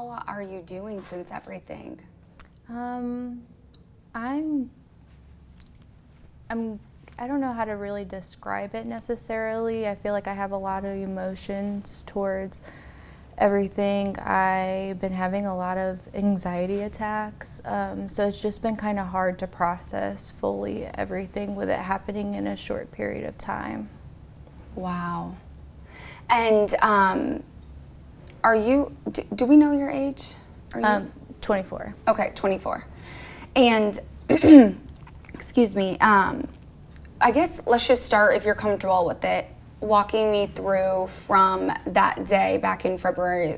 How are you doing since everything? I'm I don't know how to really describe it necessarily. I feel like I have a lot of emotions towards everything. I've been having a lot of anxiety attacks, so it's just been kind of hard to process fully everything with it happening in a short period of time. Wow. And do we know your age? Are you? 24. Okay, 24. And, excuse me, I guess let's just start, if you're comfortable with it, walking me through from that day back in February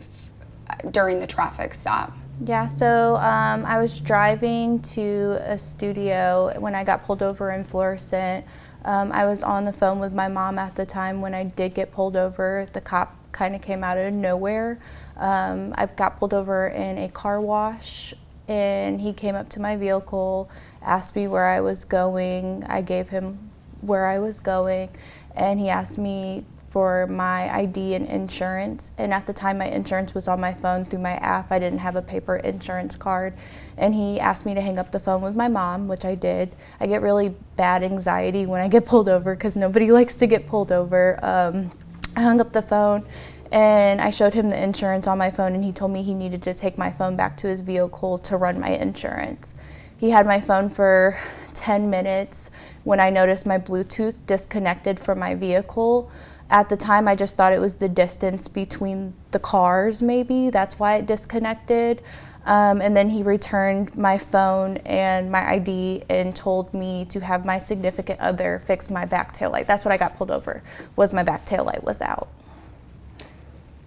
during the traffic stop. Yeah, so I was driving to a studio when I got pulled over in Florissant. I was on the phone with my mom at the time when I did get pulled over. The cop kind of came out of nowhere. I got pulled over in a car wash, and he came up to my vehicle, asked me where I was going. I gave him where I was going, and he asked me for my ID and insurance. And at the time, my insurance was on my phone through my app. I didn't have a paper insurance card. And he asked me to hang up the phone with my mom, which I did. I get really bad anxiety when I get pulled over because nobody likes to get pulled over. I hung up the phone, and I showed him the insurance on my phone, and he told me he needed to take my phone back to his vehicle to run my insurance. He had my phone for 10 minutes when I noticed my Bluetooth disconnected from my vehicle. At the time, I just thought it was the distance between the cars, maybe. That's why it disconnected. And then he returned my phone and my ID and told me to have my significant other fix my back tail light. That's what I got pulled over, was my back tail light was out.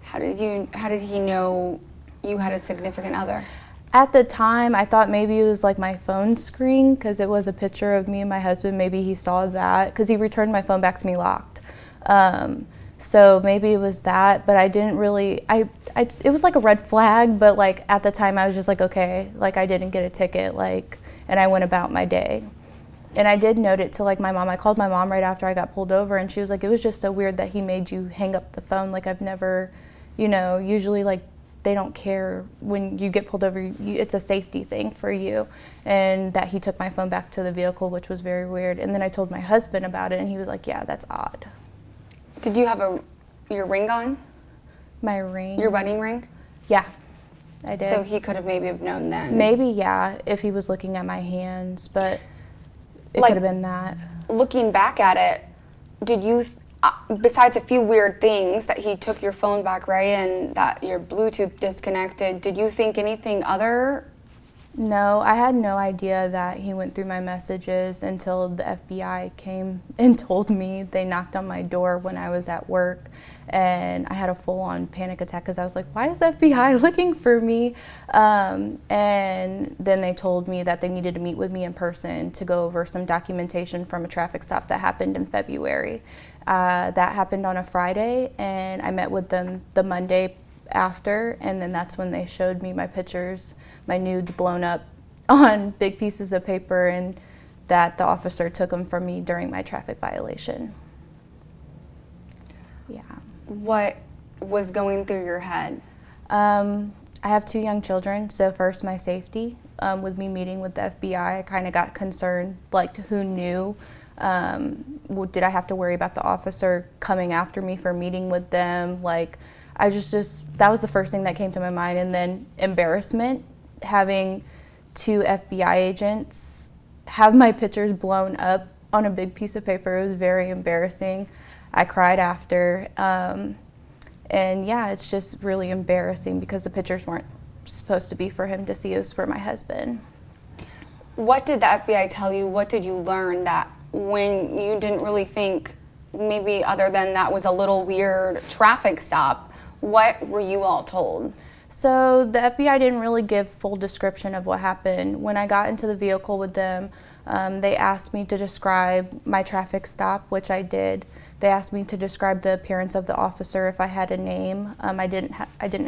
How did he know you had a significant other? At the time, I thought maybe it was like my phone screen because it was a picture of me and my husband. Maybe he saw that because he returned my phone back to me locked. So maybe it was that, but I didn't really, it was like a red flag, but like at the time I was just like, okay, like I didn't get a ticket, like, and I went about my day. And I did note it to like my mom. I called my mom right after I got pulled over, and she was like, it was just so weird that he made you hang up the phone. Like I've never, usually like they don't care when you get pulled over, it's a safety thing for you. And that he took my phone back to the vehicle, which was very weird. And then I told my husband about it, and he was like, yeah, that's odd. Did you have your ring on? My ring? Your wedding ring? Yeah, I did. So he could have maybe have known then? Maybe, yeah, if he was looking at my hands, but it Like, could have been that. Looking back at it, did you, besides a few weird things, that he took your phone back, right, and that your Bluetooth disconnected, did you think anything other? No, I had no idea that he went through my messages until the FBI came and told me. They knocked on my door when I was at work, and I had a full-on panic attack because I was like, why is the FBI looking for me? And then they told me that they needed to meet with me in person to go over some documentation from a traffic stop that happened in February. That happened on a Friday, and I met with them the Monday after, and then that's when they showed me my pictures, my nudes blown up on big pieces of paper, and that the officer took them from me during my traffic violation. Yeah. What was going through your head? I have 2 young children, so first my safety. With me meeting with the FBI, I kind of got concerned, like who knew? Did I have to worry about the officer coming after me for meeting with them? Like, I just that was the first thing that came to my mind. And then embarrassment, having 2 FBI agents have my pictures blown up on a big piece of paper. It was very embarrassing. I cried after. And yeah, it's just really embarrassing because the pictures weren't supposed to be for him to see. It was for my husband. What did the FBI tell you? What did you learn that when you didn't really think, maybe other than that was a little weird traffic stop, what were you all told? So the FBI didn't really give full description of what happened. When I got into the vehicle with them, they asked me to describe my traffic stop, which I did. They asked me to describe the appearance of the officer, if I had a name. I didn't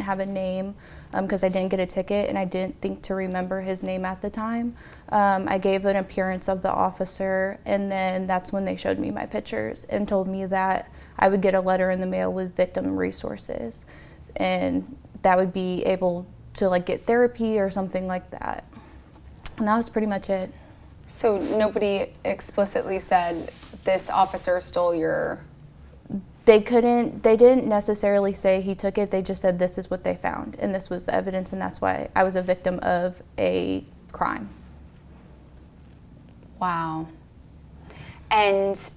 have a name because I didn't get a ticket, and I didn't think to remember his name at the time. I gave an appearance of the officer, and then that's when they showed me my pictures and told me that I would get a letter in the mail with victim resources, and that would be able to to like get therapy or something like that. And that was pretty much it. So nobody explicitly said this officer stole your... They didn't necessarily say he took it. They just said this is what they found and this was the evidence, and that's why I was a victim of a crime. Wow. And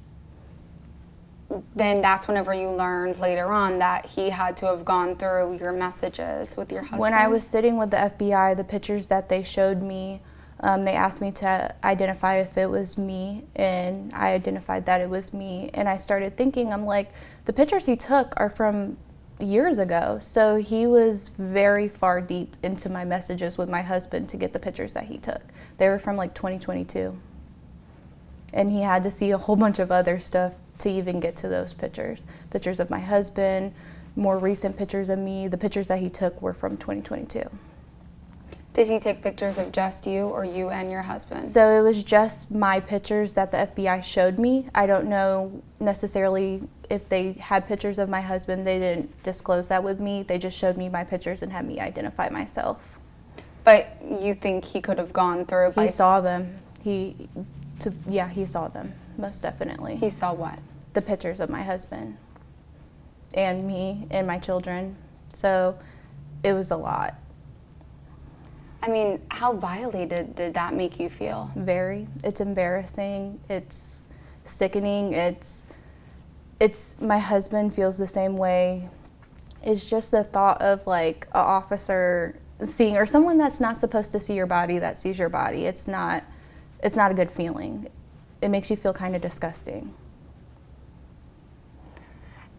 then that's whenever you learned later on that he had to have gone through your messages with your husband? When I was sitting with the FBI, the pictures that they showed me, they asked me to identify if it was me, and I identified that it was me. And I started thinking, I'm like, the pictures he took are from years ago. So he was very far deep into my messages with my husband to get the pictures that he took. They were from like 2022. And he had to see a whole bunch of other stuff to even get to those pictures. Pictures of my husband, more recent pictures of me. The pictures that he took were from 2022. Did he take pictures of just you or you and your husband? So it was just my pictures that the FBI showed me. I don't know necessarily if they had pictures of my husband. They didn't disclose that with me. They just showed me my pictures and had me identify myself. But you think he could have gone through by... He saw them. He saw them, most definitely. He saw what? The pictures of my husband and me and my children. So it was a lot. I mean, how violated did that make you feel? Very. It's embarrassing. It's sickening. It's my husband feels the same way. It's just the thought of like an officer seeing, or someone that's not supposed to see your body that sees your body. It's not a good feeling. It makes you feel kind of disgusting.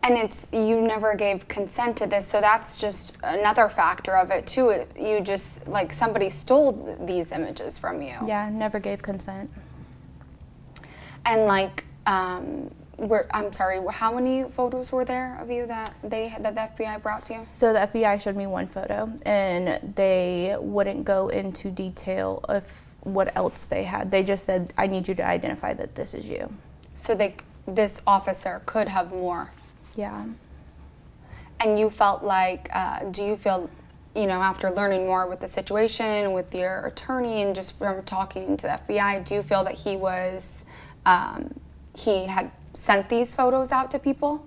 And you never gave consent to this, so that's just another factor of it too. You just, like, somebody stole these images from you. Yeah, never gave consent. And like, I'm sorry, how many photos were there of you that the FBI brought to you? So the FBI showed me one photo, and they wouldn't go into detail of what else they had. They just said, I need you to identify that this is you. So this officer could have more. Yeah. And you felt like, do you feel, after learning more with the situation, with your attorney, and just from talking to the FBI, do you feel that he had sent these photos out to people?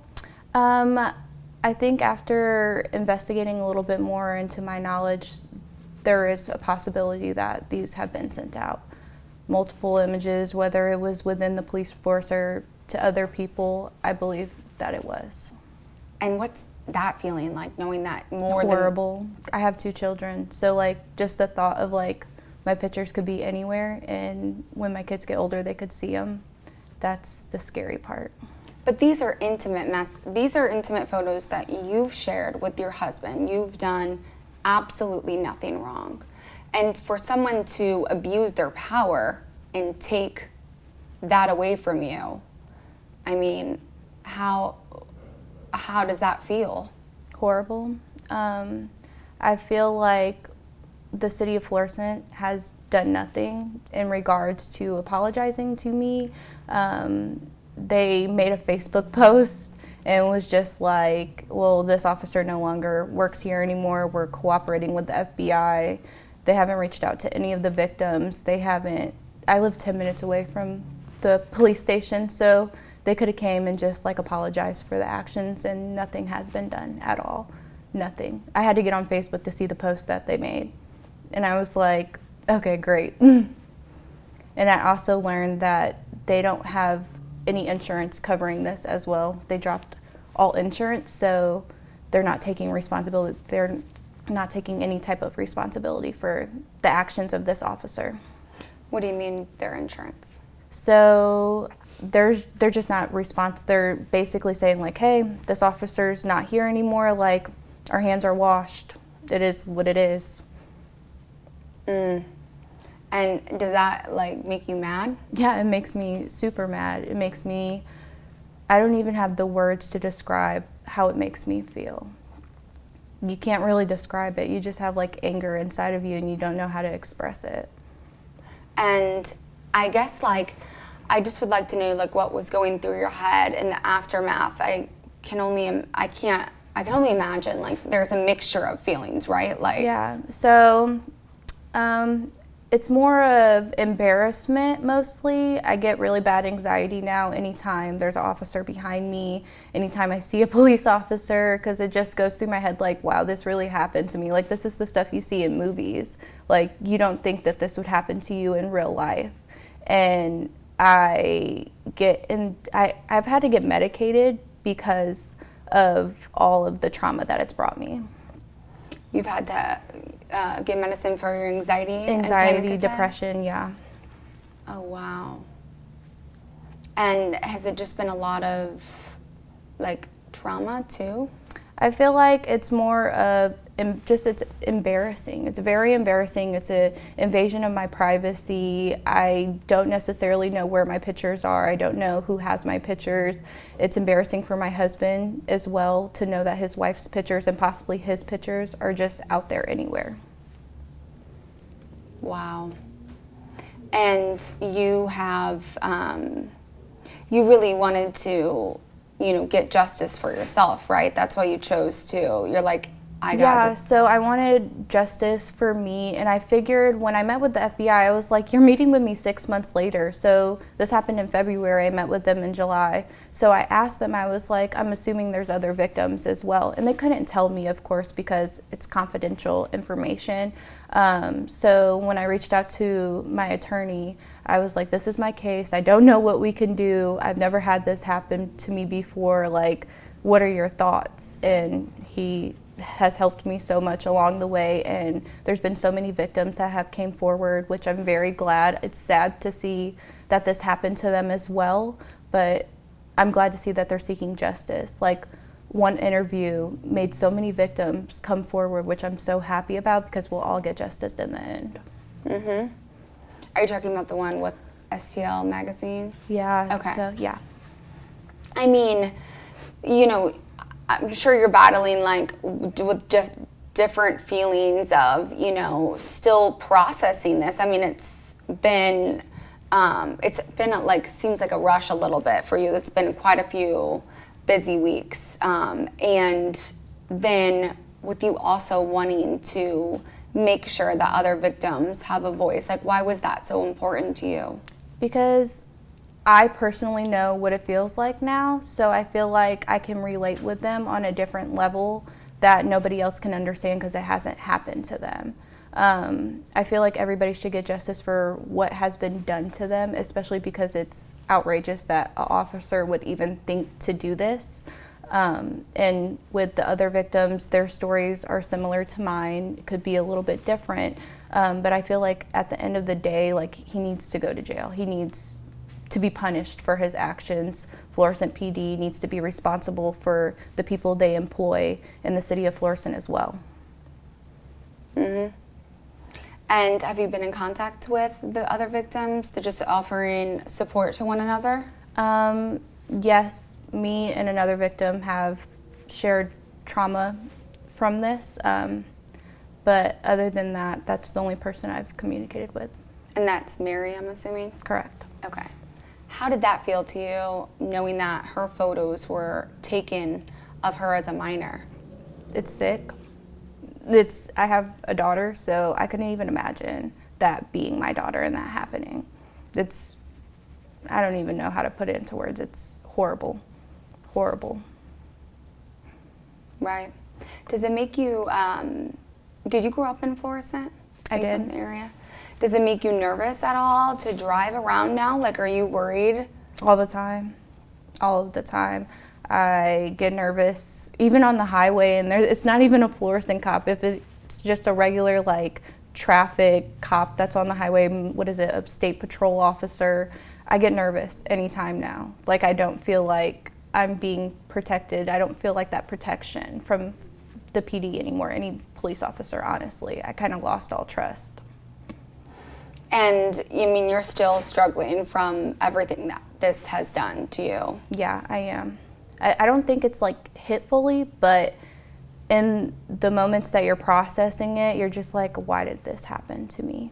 I think after investigating a little bit more into my knowledge, there is a possibility that these have been sent out. Multiple images, whether it was within the police force or to other people, I believe that it was. And what's that feeling like, knowing that more Horrible. I have 2 children, so like just the thought of like my pictures could be anywhere, and when my kids get older they could see them. That's the scary part. But these are intimate photos that you've shared with your husband. You've done absolutely nothing wrong. And for someone to abuse their power and take that away from you, I mean, how does that feel? Horrible. I feel like the city of Florissant has done nothing in regards to apologizing to me. They made a Facebook post and was just like, well, this officer no longer works here anymore. We're cooperating with the FBI. They haven't reached out to any of the victims. I live 10 minutes away from the police station, so they could have came and just like apologized for the actions, and nothing has been done at all. Nothing. I had to get on Facebook to see the post that they made. And I was like, okay, great. And I also learned that they don't have any insurance covering this as well. They dropped all insurance, so they're not taking responsibility. They're not taking any type of responsibility for the actions of this officer. What do you mean their insurance? So they're just not responsible. They're basically saying like, hey, this officer's not here anymore. Like, our hands are washed. It is what it is. And does that like make you mad? Yeah, it makes me super mad. I don't even have the words to describe how it makes me feel. You can't really describe it. You just have like anger inside of you and you don't know how to express it. And I guess like, I just would like to know like what was going through your head in the aftermath. I can't I can only imagine, like, there's a mixture of feelings, right? Like, Yeah, so it's more of embarrassment mostly. I get really bad anxiety now anytime there's an officer behind me, anytime I see a police officer, because it just goes through my head like, wow, this really happened to me. Like, this is the stuff you see in movies. Like, you don't think that this would happen to you in real life. And I've had to get medicated because of all of the trauma that it's brought me. you've had to get medicine for your anxiety and Anxiety, panic attack? depression, yeah. Oh, wow. And has it just been a lot of, like, trauma, too? I feel like it's more of it's embarrassing. It's very embarrassing. It's an invasion of my privacy. I don't necessarily know where my pictures are. I don't know who has my pictures. It's embarrassing for my husband as well to know that his wife's pictures and possibly his pictures are just out there anywhere. Wow. And you have, you really wanted to, get justice for yourself, right? That's why you chose to. You're like, Yeah, so I wanted justice for me, and I figured when I met with the FBI, I was like, you're meeting with me 6 months later. So this happened in February. I met with them in July. So I asked them, I was like, I'm assuming there's other victims as well. And they couldn't tell me, of course, because it's confidential information. So when I reached out to my attorney, I was like, this is my case. I don't know what we can do. I've never had this happen to me before. Like, what are your thoughts? And he has helped me so much along the way, and there's been so many victims that have came forward, which I'm very glad. It's sad to see that this happened to them as well, but I'm glad to see that they're seeking justice. Like, one interview made so many victims come forward, which I'm so happy about, because we'll all get justice in the end. Mm-hmm. Are you talking about the one with STL magazine? Yeah. Okay. So yeah. I mean, I'm sure you're battling, like, with just different feelings of, still processing this. I mean, it's been like, seems like a rush a little bit for you. It's been quite a few busy weeks. And then with you also wanting to make sure that other victims have a voice, like, why was that so important to you? Because I personally know what it feels like now, so I feel like I can relate with them on a different level that nobody else can understand because it hasn't happened to them. I feel like everybody should get justice for what has been done to them, especially because it's outrageous that an officer would even think to do this. And with the other victims, their stories are similar to mine. It could be a little bit different, but I feel like at the end of the day, like, he needs to go to jail. He needs to be punished for his actions. Florissant PD needs to be responsible for the people they employ in the city of Florissant as well. Mm-hmm. And have you been in contact with the other victims, to just offering support to one another? Yes, me and another victim have shared trauma from this, but other than that, that's the only person I've communicated with. And that's Mary, I'm assuming? Correct. Okay. How did that feel to you, knowing that her photos were taken of her as a minor? It's sick. I have a daughter, so I couldn't even imagine that being my daughter and that happening. I don't even know how to put it into words. It's horrible. Horrible. Right. Does it make you, did you grow up in Florissant? I did. From the area? Does it make you nervous at all to drive around now? Like, are you worried? All the time. All of the time. I get nervous, even on the highway, and it's not even a Florissant cop. If it's just a regular, like, traffic cop that's on the highway, a state patrol officer, I get nervous anytime now. Like, I don't feel like I'm being protected. I don't feel like that protection from the PD anymore, any police officer, honestly. I kind of lost all trust. And, I mean, you're still struggling from everything that this has done to you. Yeah, I am. I don't think it's, like, hit fully, but in the moments that you're processing it, you're just like, why did this happen to me?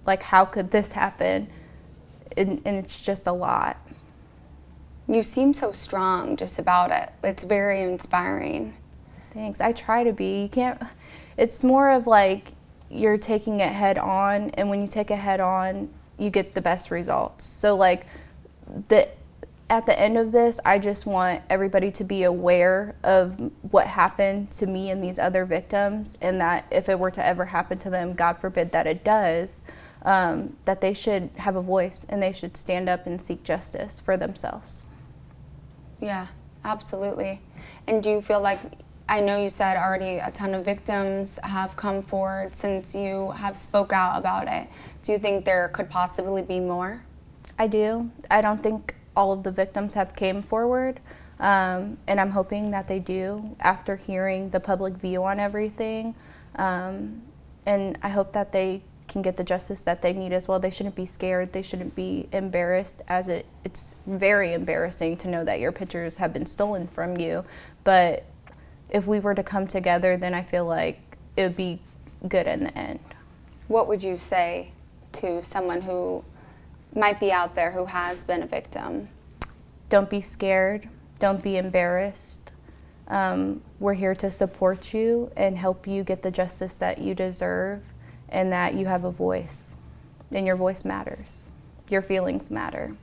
Like, how could this happen? And it's just a lot. You seem so strong just about it. It's very inspiring. Thanks. I try to be. You can't, it's more of like you're taking it head on, and when you take it head on, you get the best results. So like at the end of this, I just want everybody to be aware of what happened to me and these other victims, and that if it were to ever happen to them, God forbid that it does, that they should have a voice and they should stand up and seek justice for themselves. Yeah, absolutely. And do you feel like, I know you said already a ton of victims have come forward since you have spoke out about it. Do you think there could possibly be more? I do. I don't think all of the victims have came forward, and I'm hoping that they do after hearing the public view on everything. And I hope that they can get the justice that they need as well. They shouldn't be scared. They shouldn't be embarrassed, as it's very embarrassing to know that your pictures have been stolen from you. But if we were to come together, then I feel like it would be good in the end. What would you say to someone who might be out there who has been a victim? Don't be scared. Don't be embarrassed. We're here to support you and help you get the justice that you deserve, and that you have a voice, and your voice matters. Your feelings matter.